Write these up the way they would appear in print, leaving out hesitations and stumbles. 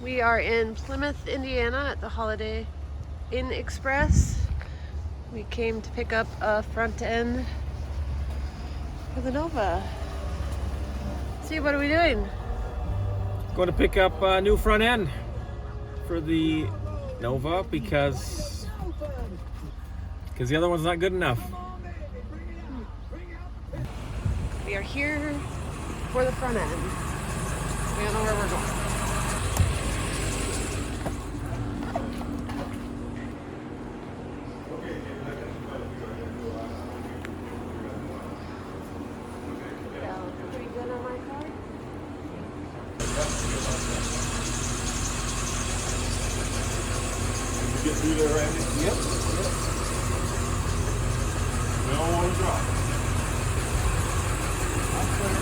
We are in Plymouth, Indiana at the Holiday Inn Express. We came to pick up a front end for the Nova. See, what are we doing? Going to pick up a new front end for the Nova because the other one's not good enough. We are here for the front end. We don't know where we're going. Pretty good on my car. You get through there, Randy? Yep. We don't want to drop. I'm clear.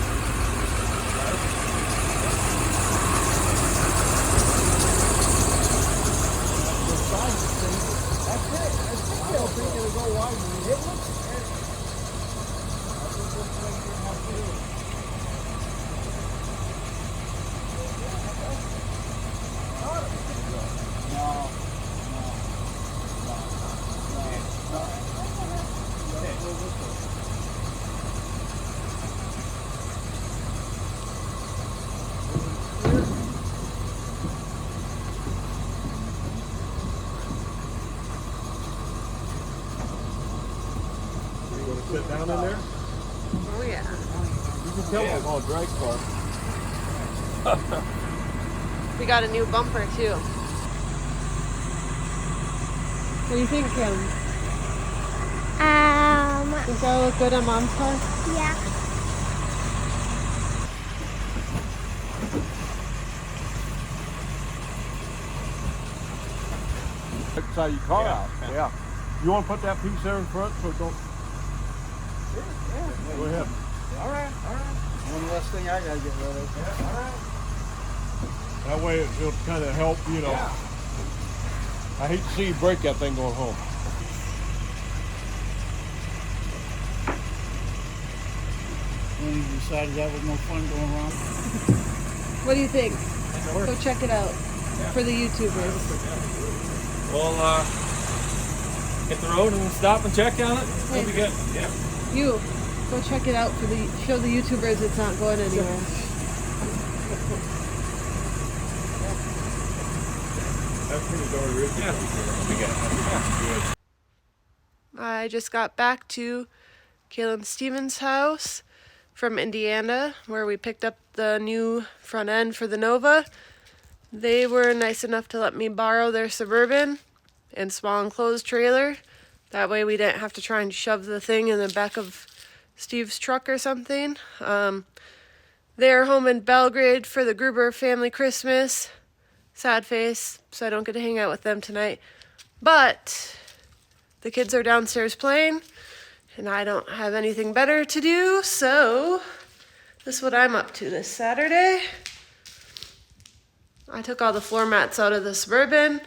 That's it. I don't think it'll go wide. It looks good. I think this thing didn't have to do it. Sit down in there? Oh yeah. You can tell I'm on a drag car. We got a new bumper too. What do you think, Kim? Think that'll look good on Mom's car? Yeah. That's how you car out. Yeah. You want to put that piece there in front so it don't... Yeah. Go ahead. All right. One less thing I gotta get rid of. Yeah, all right. That way it'll kind of help, you know. Yeah. I hate to see you break that thing going home. When you decided that was no fun going around. What do you think? Go check it out for the YouTubers. We'll hit the road and stop and check on it. It'll be good. Yeah. You go check it out for show the YouTubers it's not going anywhere. That's pretty darn rich. Yeah. We got it. I just got back to Kaylin Stevens' house from Indiana, where we picked up the new front end for the Nova. They were nice enough to let me borrow their Suburban and small enclosed trailer. That way we didn't have to try and shove the thing in the back of Steve's truck or something. They're home in Belgrade for the Gruber family Christmas. Sad face, so I don't get to hang out with them tonight. But the kids are downstairs playing, and I don't have anything better to do, so this is what I'm up to this Saturday. I took all the floor mats out of the Suburban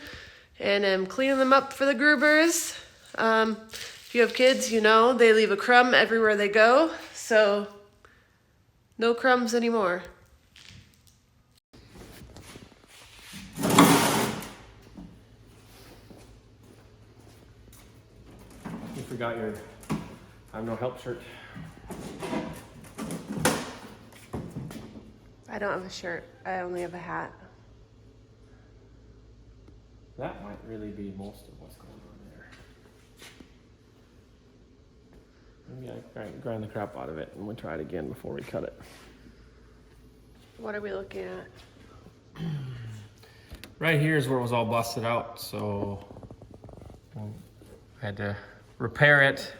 and am cleaning them up for the Grubers. If you have kids, you know they leave a crumb everywhere they go, so no crumbs anymore. You forgot your I'm no help shirt. I don't have a shirt. I only have a hat. That might really be most of what's going on there. Maybe I grind the crap out of it and we'll try it again before we cut it. What are we looking at? Right here is where it was all busted out, so I had to repair it.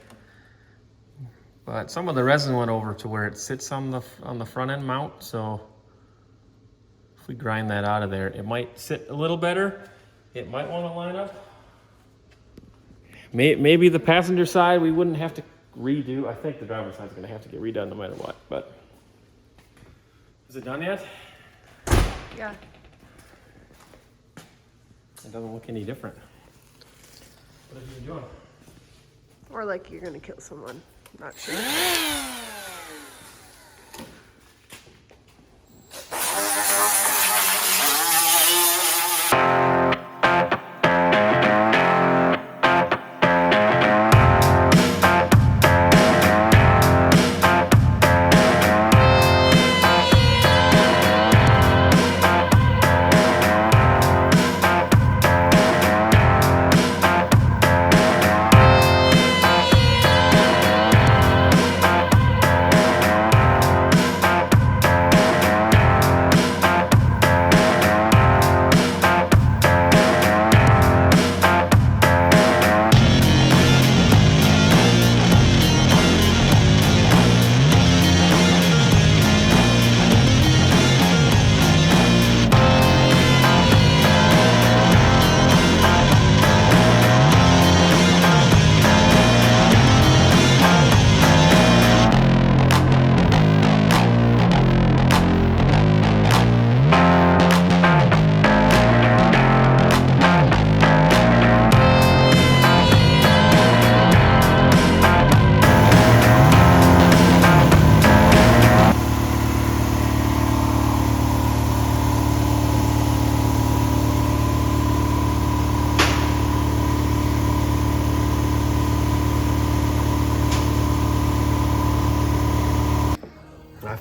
But some of the resin went over to where it sits on the front end mount, so if we grind that out of there, it might sit a little better. It might want to line up. Maybe the passenger side we wouldn't have to redo. I think the driver's side is going to have to get redone no matter what. But is it done yet? Yeah. It doesn't look any different. What are you doing? Or like you're gonna kill someone. Not sure.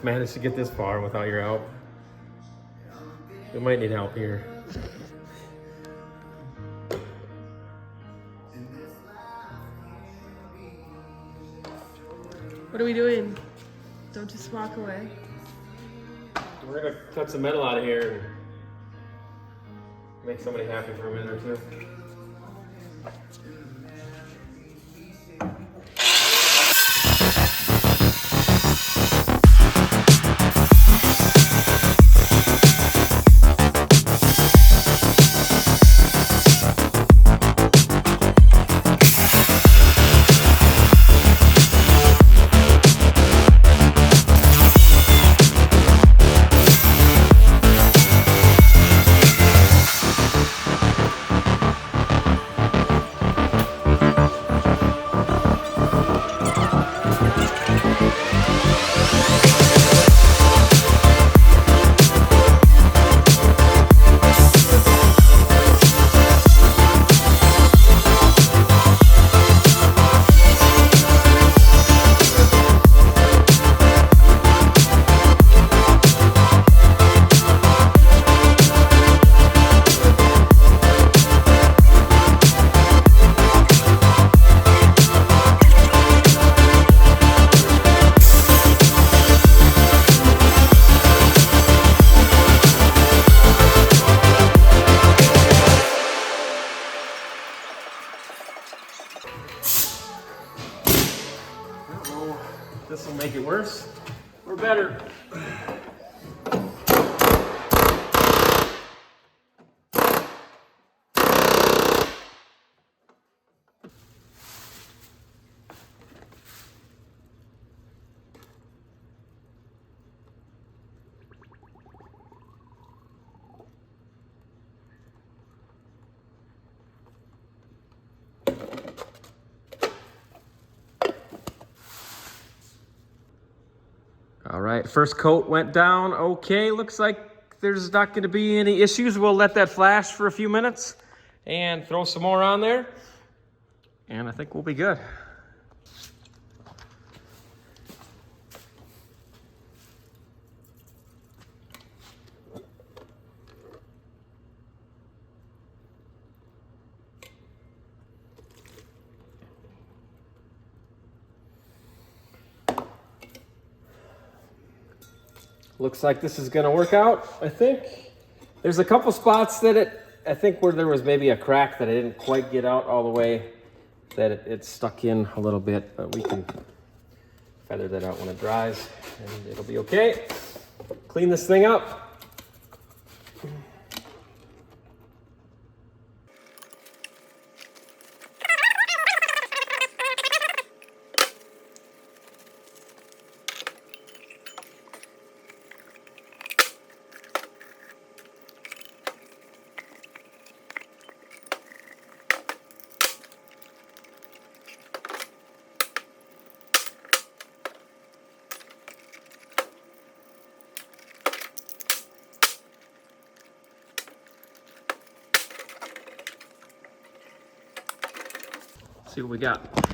managed to get this far without your help. We might need help here. What are we doing? Don't just walk away. We're gonna cut some metal out of here and make somebody happy for a minute or two. This will make it worse or better. All right, first coat went down. Okay, looks like there's not going to be any issues. We'll let that flash for a few minutes and throw some more on there. And I think we'll be good. Looks like this is gonna work out, I think. There's a couple spots that I think where there was maybe a crack that I didn't quite get out all the way, that it stuck in a little bit, but we can feather that out when it dries and it'll be okay. Clean this thing up. See what we got.